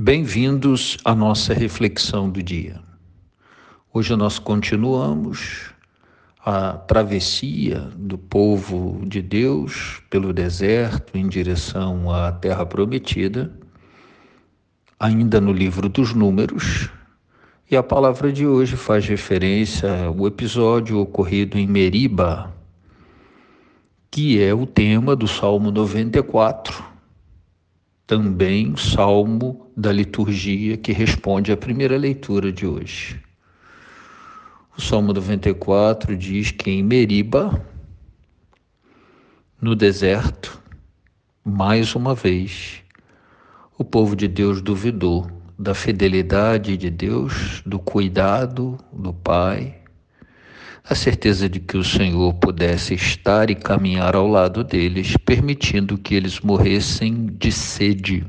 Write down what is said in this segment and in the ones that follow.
Bem-vindos à nossa reflexão do dia. Hoje nós continuamos a travessia do povo de Deus pelo deserto em direção à Terra Prometida, ainda no livro dos Números, e a palavra de hoje faz referência ao episódio ocorrido em Meriba, que é o tema do Salmo 94, também salmo da liturgia que responde à primeira leitura de hoje. O Salmo 94 diz que em Meriba, no deserto, mais uma vez, o povo de Deus duvidou da fidelidade de Deus, do cuidado do Pai, a certeza de que o Senhor pudesse estar e caminhar ao lado deles, permitindo que eles morressem de sede.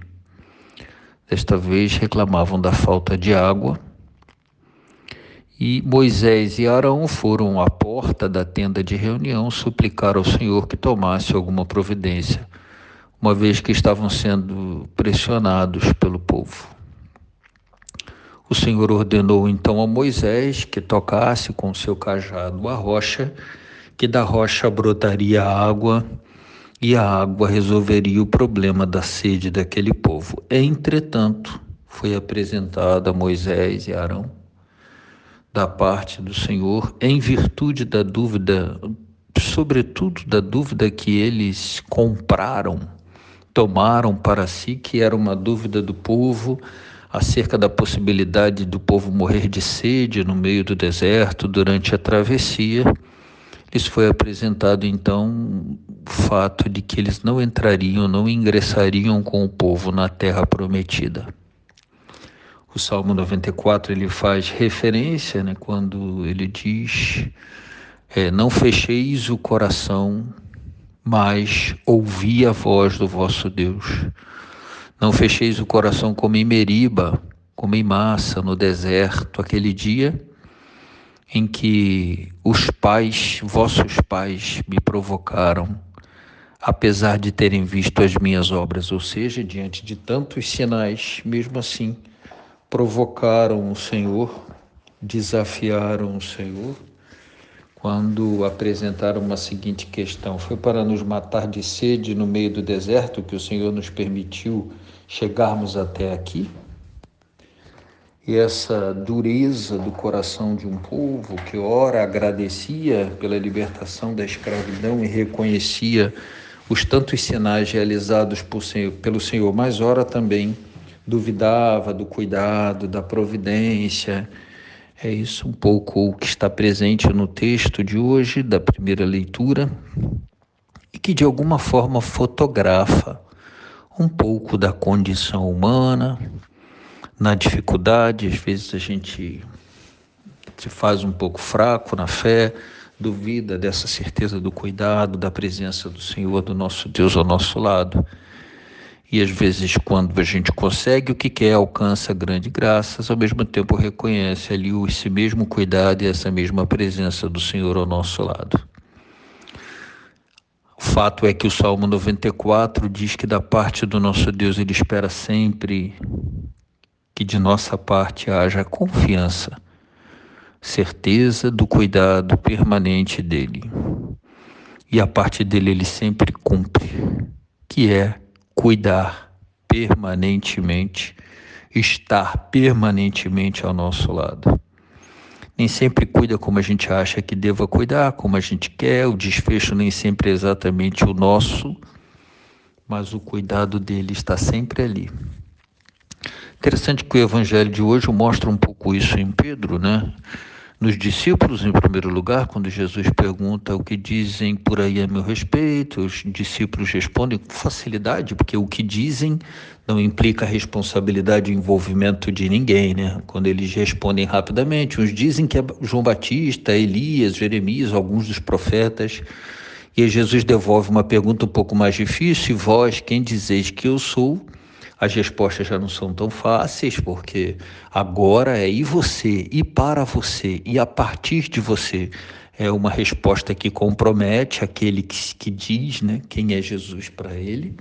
Desta vez reclamavam da falta de água, e Moisés e Arão foram à porta da tenda de reunião suplicar ao Senhor que tomasse alguma providência, uma vez que estavam sendo pressionados pelo povo. O Senhor ordenou então a Moisés que tocasse com seu cajado a rocha, que da rocha brotaria água, e a água resolveria o problema da sede daquele povo. Entretanto, foi apresentada a Moisés e Arão, da parte do Senhor, em virtude da dúvida, sobretudo da dúvida que eles tomaram para si, que era uma dúvida do povo, acerca da possibilidade do povo morrer de sede no meio do deserto durante a travessia. Lhes foi apresentado então o fato de que eles não ingressariam com o povo na terra prometida. O Salmo 94 ele faz referência, quando ele diz: não fecheis o coração, mas ouvi a voz do vosso Deus. Não fecheis o coração como em Meriba, como em Massa, no deserto, aquele dia em que vossos pais me provocaram, apesar de terem visto as minhas obras. Ou seja, diante de tantos sinais, mesmo assim, provocaram o Senhor, desafiaram o Senhor, quando apresentaram uma seguinte questão: foi para nos matar de sede no meio do deserto que o Senhor nos permitiu chegarmos até aqui? E essa dureza do coração de um povo que ora agradecia pela libertação da escravidão e reconhecia os tantos sinais realizados pelo Senhor, mas ora também duvidava do cuidado, da providência. É isso um pouco o que está presente no texto de hoje, da primeira leitura, e que de alguma forma fotografa um pouco da condição humana, na dificuldade. Às vezes a gente se faz um pouco fraco na fé, duvida dessa certeza do cuidado, da presença do Senhor, do nosso Deus ao nosso lado. E às vezes, quando a gente consegue o que quer, alcança grandes graças, ao mesmo tempo reconhece ali esse mesmo cuidado e essa mesma presença do Senhor ao nosso lado. O fato é que o Salmo 94 diz que da parte do nosso Deus ele espera sempre que de nossa parte haja confiança, certeza do cuidado permanente dele. E a parte dele ele sempre cumpre, que é cuidar permanentemente, estar permanentemente ao nosso lado. Nem sempre cuida como a gente acha que deva cuidar, como a gente quer, o desfecho nem sempre é exatamente o nosso, mas o cuidado dele está sempre ali. Interessante que o evangelho de hoje mostra um pouco isso em Pedro, Nos discípulos, em primeiro lugar, quando Jesus pergunta o que dizem por aí a meu respeito, os discípulos respondem com facilidade, porque o que dizem não implica responsabilidade e envolvimento de ninguém, Quando eles respondem rapidamente, uns dizem que é João Batista, Elias, Jeremias, alguns dos profetas, e aí Jesus devolve uma pergunta um pouco mais difícil: e vós, quem dizeis que eu sou? As respostas já não são tão fáceis, porque agora é e você, e para você, e a partir de você. É uma resposta que compromete aquele que diz, quem é Jesus para ele.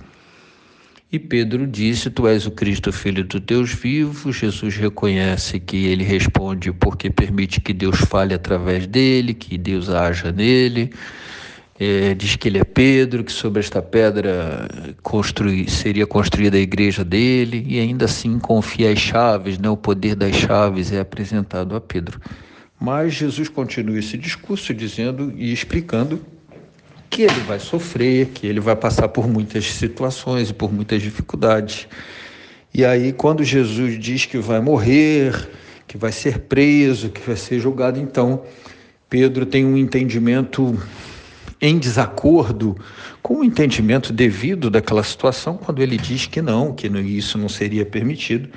E Pedro disse: Tu és o Cristo, filho do Deus vivo. Jesus reconhece que ele responde porque permite que Deus fale através dele, que Deus haja nele. Diz que ele é Pedro, que sobre esta pedra seria construída a igreja dele, e ainda assim confia as chaves, o poder das chaves é apresentado a Pedro. Mas Jesus continua esse discurso dizendo e explicando que ele vai sofrer, que ele vai passar por muitas situações e por muitas dificuldades. E aí, quando Jesus diz que vai morrer, que vai ser preso, que vai ser julgado, então Pedro tem um entendimento em desacordo com o entendimento devido daquela situação, quando ele diz que isso não seria permitido,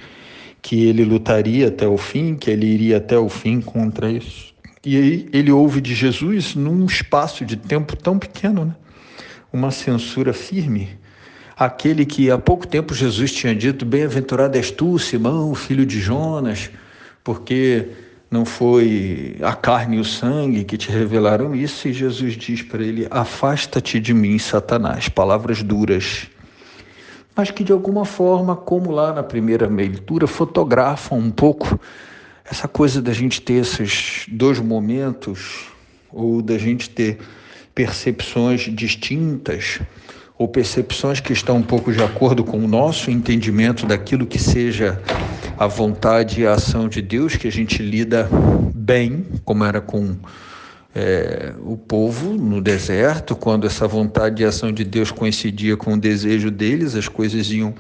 que ele lutaria até o fim, que ele iria até o fim contra isso. E aí ele ouve de Jesus, num espaço de tempo tão pequeno, uma censura firme. Aquele que há pouco tempo Jesus tinha dito: bem-aventurado és tu, Simão, filho de Jonas, porque não foi a carne e o sangue que te revelaram isso. E Jesus diz para ele: afasta-te de mim, Satanás. Palavras duras, mas que de alguma forma, como lá na primeira leitura, fotografam um pouco essa coisa da gente ter esses dois momentos, ou da gente ter percepções distintas, ou percepções que estão um pouco de acordo com o nosso entendimento daquilo que seja a vontade e a ação de Deus, que a gente lida bem, como era com o povo no deserto, quando essa vontade e ação de Deus coincidia com o desejo deles, as coisas iam,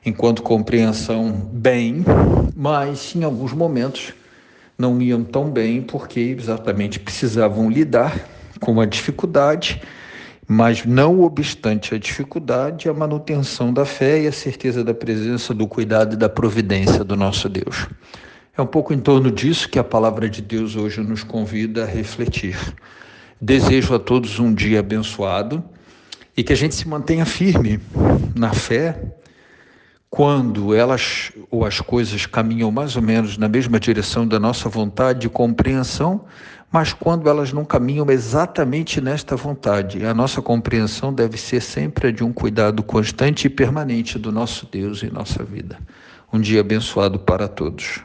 enquanto compreensão, bem, mas em alguns momentos não iam tão bem, porque exatamente precisavam lidar com a dificuldade, mas não obstante a dificuldade, a manutenção da fé e a certeza da presença, do cuidado e da providência do nosso Deus. É um pouco em torno disso que a palavra de Deus hoje nos convida a refletir. Desejo a todos um dia abençoado e que a gente se mantenha firme na fé quando elas ou as coisas caminham mais ou menos na mesma direção da nossa vontade e compreensão, mas quando elas não caminham exatamente nesta vontade. A nossa compreensão deve ser sempre a de um cuidado constante e permanente do nosso Deus em nossa vida. Um dia abençoado para todos.